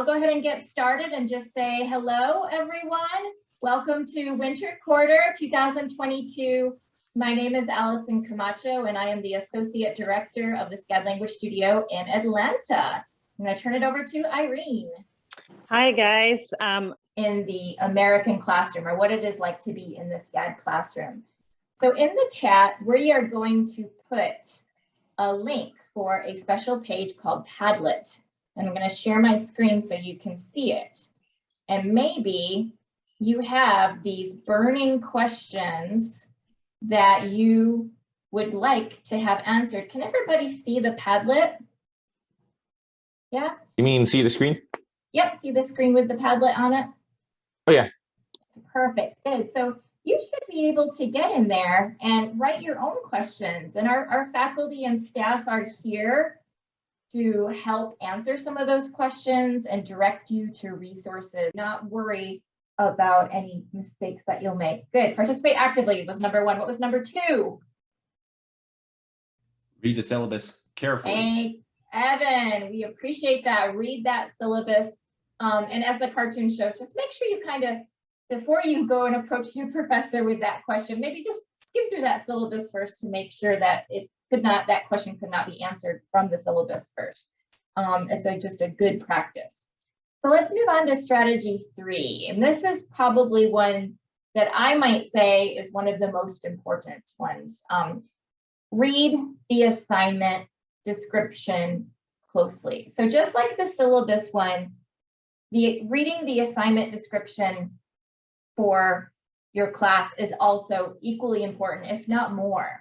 go ahead and get started and just say hello, everyone. Welcome to Winter Quarter 2022. My name is Allison Camacho, and I am the Associate Director of the SCAD Language Studio in Atlanta. I'm going to turn it over to Irene. Hi, guys. In the American classroom, or what it is like to be in the SCAD classroom. So in the chat, we are going to put a link for a special page called Padlet. And I'm going to share my screen so you can see it. And maybe you have these burning questions that you would like to have answered. Can everybody see the Padlet? Yeah? You mean see the screen? Yep, see the screen with the Padlet on it? Oh, yeah. Perfect, good. So you should be able to get in there and write your own questions. And our faculty and staff are here to help answer some of those questions and direct you to resources. Not worry about any mistakes that you'll make. Good, participate actively was number one. What was number two? Read the syllabus carefully. Hey, Evan, we appreciate that. Read that syllabus. And as the cartoon shows, just make sure you kind of, before you go and approach your professor with that question, maybe just skim through that syllabus first to make sure that that question could not be answered from the syllabus first. It's just a good practice. So let's move on to strategy 3. And this is probably one that I might say is one of the most important ones. Read the assignment description closely. So just like the syllabus one, reading the assignment description for your class is also equally important, if not more.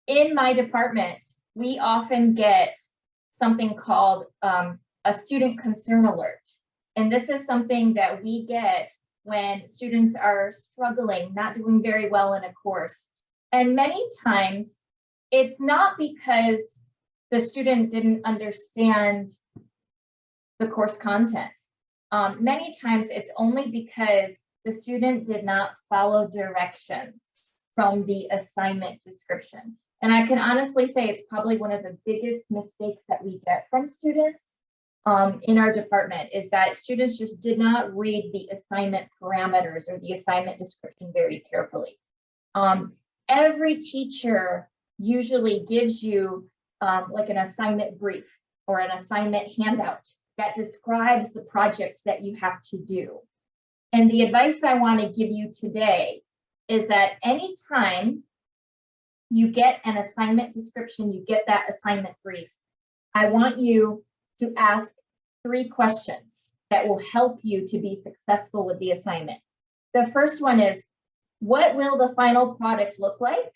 In my department, we often get something called a student concern alert. And this is something that we get when students are struggling, not doing very well in a course. And many times it's not because the student didn't understand the course content. Many times it's only because the student did not follow directions from the assignment description. And I can honestly say it's probably one of the biggest mistakes that we get from students in our department is that students just did not read the assignment parameters or the assignment description very carefully. Every teacher usually gives you like an assignment brief or an assignment handout that describes the project that you have to do. And the advice I want to give you today is that anytime you get an assignment description, you get that assignment brief, I want you to ask 3 questions that will help you to be successful with the assignment. The first one is, what will the final product look like?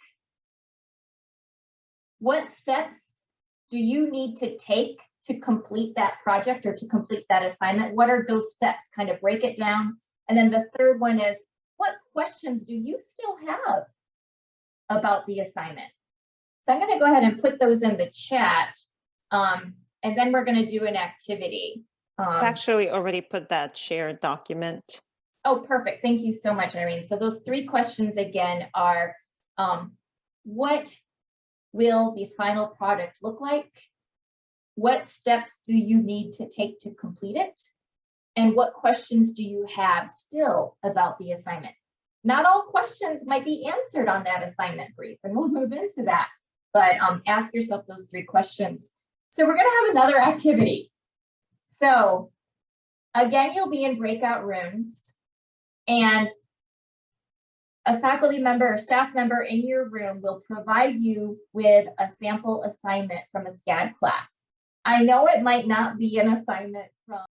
What steps do you need to take to complete that project or to complete that assignment? What are those steps? Kind of break it down. And then the third one is, what questions do you still have about the assignment? So I'm going to go ahead and put those in the chat, and then we're going to do an activity. I've actually already put that shared document. Oh, perfect. Thank you so much, Irene. So those 3 questions again are, what will the final product look like? What steps do you need to take to complete it? And what questions do you have still about the assignment? Not all questions might be answered on that assignment brief, and we'll move into that. But ask yourself those 3 questions. So we're going to have another activity. So again, you'll be in breakout rooms, and a faculty member or staff member in your room will provide you with a sample assignment from a SCAD class. I know it might not be an assignment from